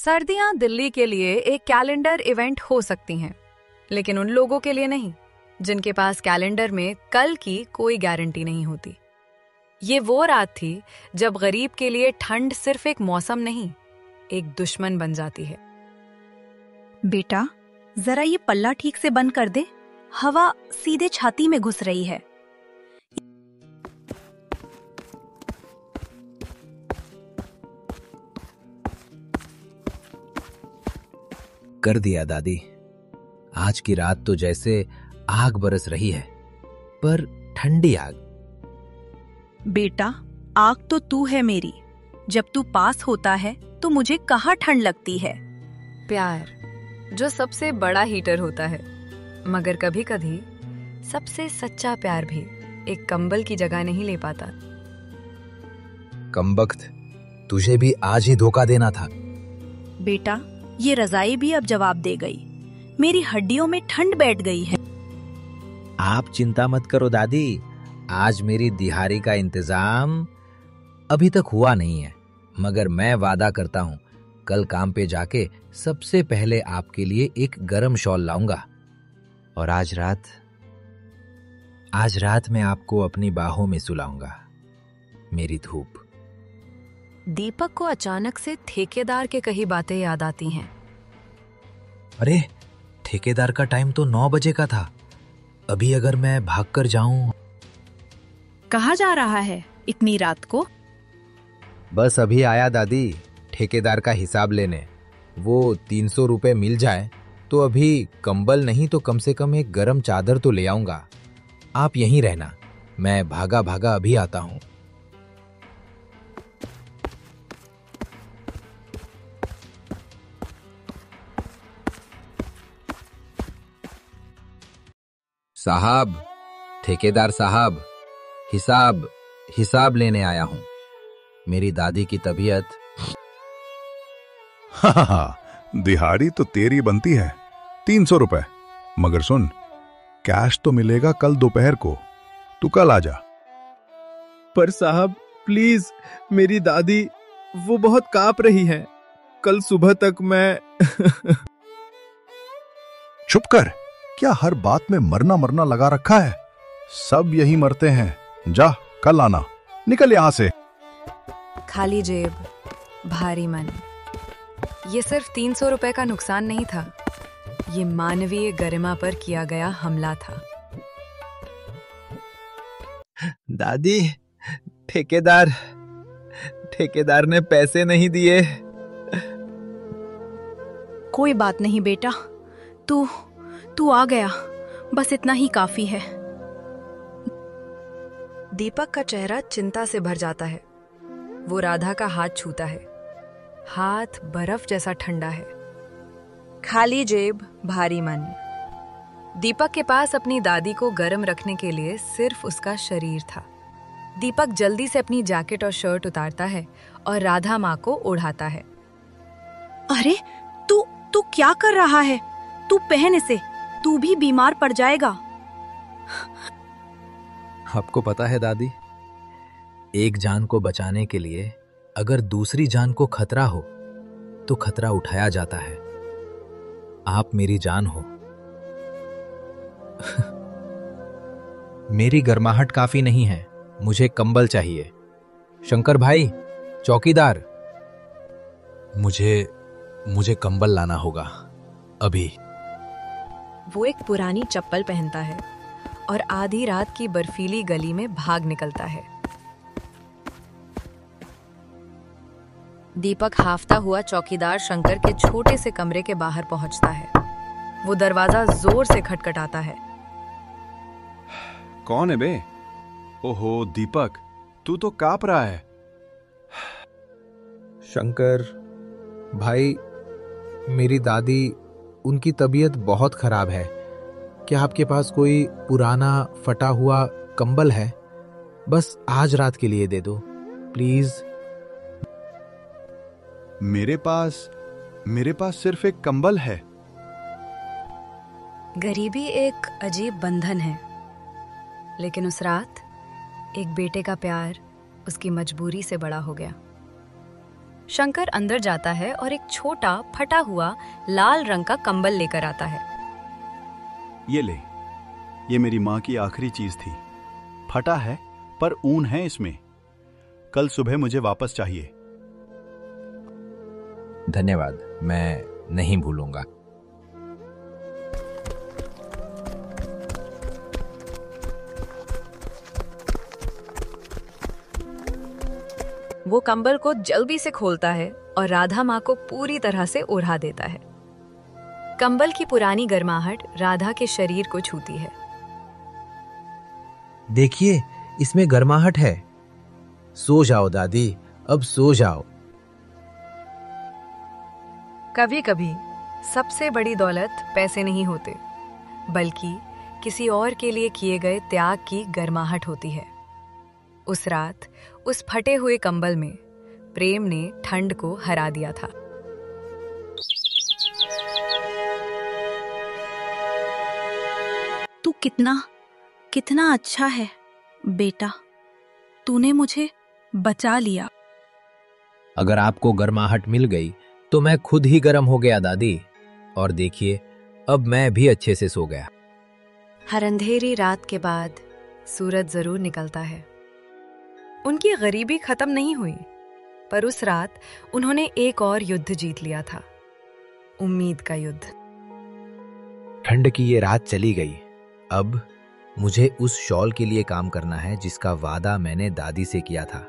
सर्दियां दिल्ली के लिए एक कैलेंडर इवेंट हो सकती हैं, लेकिन उन लोगों के लिए नहीं जिनके पास कैलेंडर में कल की कोई गारंटी नहीं होती। ये वो रात थी जब गरीब के लिए ठंड सिर्फ एक मौसम नहीं, एक दुश्मन बन जाती है। बेटा, जरा ये पल्ला ठीक से बंद कर दे, हवा सीधे छाती में घुस रही है। कर दिया दादी। आज की रात तो जैसे आग बरस रही है, पर ठंडी आग। बेटा, आग तो तू है मेरी। जब तू पास होता है तो मुझे कहाँ ठंड लगती है। प्यार जो सबसे बड़ा हीटर होता है, मगर कभी कभी सबसे सच्चा प्यार भी एक कंबल की जगह नहीं ले पाता। कमबख्त, तुझे भी आज ही धोखा देना था। बेटा, ये रजाई भी अब जवाब दे गई। मेरी हड्डियों में ठंड बैठ गई है। आप चिंता मत करो दादी, आज मेरी दिहाड़ी का इंतजाम अभी तक हुआ नहीं है, मगर मैं वादा करता हूँ कल काम पे जाके सबसे पहले आपके लिए एक गरम शॉल लाऊंगा। और आज रात मैं आपको अपनी बाहों में सुलाऊंगा, मेरी धूप। दीपक को अचानक से ठेकेदार के कई बातें याद आती हैं। अरे, ठेकेदार का टाइम तो 9 बजे का था। अभी अगर मैं भागकर जाऊं। कहाँ जा रहा है इतनी रात को? बस अभी आया दादी, ठेकेदार का हिसाब लेने। वो 300 रुपए मिल जाए तो अभी कंबल नहीं तो कम से कम एक गरम चादर तो ले आऊंगा। आप यहीं रहना, मैं भागा भागा अभी आता हूं। साहब, ठेकेदार साहब, हिसाब लेने आया हूं। मेरी दादी की तबीयत। दिहाड़ी तो तेरी बनती है, 300 रुपए। मगर सुन, कैश तो मिलेगा कल दोपहर को। तू कल आ जा। पर साहब प्लीज, मेरी दादी वो बहुत कांप रही है। कल सुबह तक मैं चुप कर। क्या हर बात में मरना मरना लगा रखा है? सब यही मरते हैं। जा, कल आना। निकल यहां से। खाली जेब, भारी मन। ये सिर्फ 300 रुपए का नुकसान नहीं था, ये मानवीय गरिमा पर किया गया हमला था। दादी, ठेकेदार ने पैसे नहीं दिए। कोई बात नहीं बेटा, तू आ गया, बस इतना ही काफी है। दीपक का चेहरा चिंता से भर जाता है। वो राधा का हाथ छूता है। हाथ बर्फ जैसा ठंडा है। खाली जेब, भारी मन। दीपक के पास अपनी दादी को गर्म रखने के लिए सिर्फ उसका शरीर था। दीपक जल्दी से अपनी जैकेट और शर्ट उतारता है और राधा माँ को ओढ़ाता है। अरे, तू क्या कर रहा है? तू पहन इसे, तू भी बीमार पड़ जाएगा। आपको पता है दादी, एक जान को बचाने के लिए अगर दूसरी जान को खतरा हो तो खतरा उठाया जाता है। आप मेरी जान हो। मेरी गर्माहट काफी नहीं है, मुझे कंबल चाहिए। शंकर भाई, चौकीदार, मुझे कंबल लाना होगा अभी। वो एक पुरानी चप्पल पहनता है और आधी रात की बर्फीली गली में भाग निकलता है। दीपक हाफता हुआ चौकीदार शंकर के छोटे से कमरे के बाहर पहुंचता है। वो दरवाजा जोर से खटखटाता है। कौन है बे? ओहो दीपक, तू तो कांप रहा है। शंकर भाई, मेरी दादी, उनकी तबीयत बहुत खराब है। क्या आपके पास कोई पुराना फटा हुआ कंबल है? बस आज रात के लिए दे दो प्लीज। मेरे पास सिर्फ एक कंबल है। गरीबी एक अजीब बंधन है, लेकिन उस रात एक बेटे का प्यार उसकी मजबूरी से बड़ा हो गया। शंकर अंदर जाता है और एक छोटा फटा हुआ लाल रंग का कंबल लेकर आता है। ये ले, ये मेरी माँ की आखिरी चीज थी। फटा है पर ऊन है इसमें। कल सुबह मुझे वापस चाहिए। धन्यवाद, मैं नहीं भूलूंगा। वो कंबल को जल्दी से खोलता है और राधा माँ को पूरी तरह से ओढ़ा देता है। कंबल की पुरानी गर्माहट राधा के शरीर को छूती है। देखिए, इसमें गर्माहट है। सो जाओ दादी, अब सो जाओ। कभी कभी सबसे बड़ी दौलत पैसे नहीं होते, बल्कि किसी और के लिए किए गए त्याग की गर्माहट होती है। उस रात उस फटे हुए कंबल में प्रेम ने ठंड को हरा दिया था। तू कितना कितना अच्छा है बेटा, तूने मुझे बचा लिया। अगर आपको गर्माहट मिल गई तो मैं खुद ही गर्म हो गया दादी। और देखिए, अब मैं भी अच्छे से सो गया। हर अंधेरी रात के बाद सूरज जरूर निकलता है। उनकी गरीबी खत्म नहीं हुई, पर उस रात उन्होंने एक और युद्ध जीत लिया था, उम्मीद का युद्ध। ठंड की ये रात चली गई। अब मुझे उस शॉल के लिए काम करना है जिसका वादा मैंने दादी से किया था।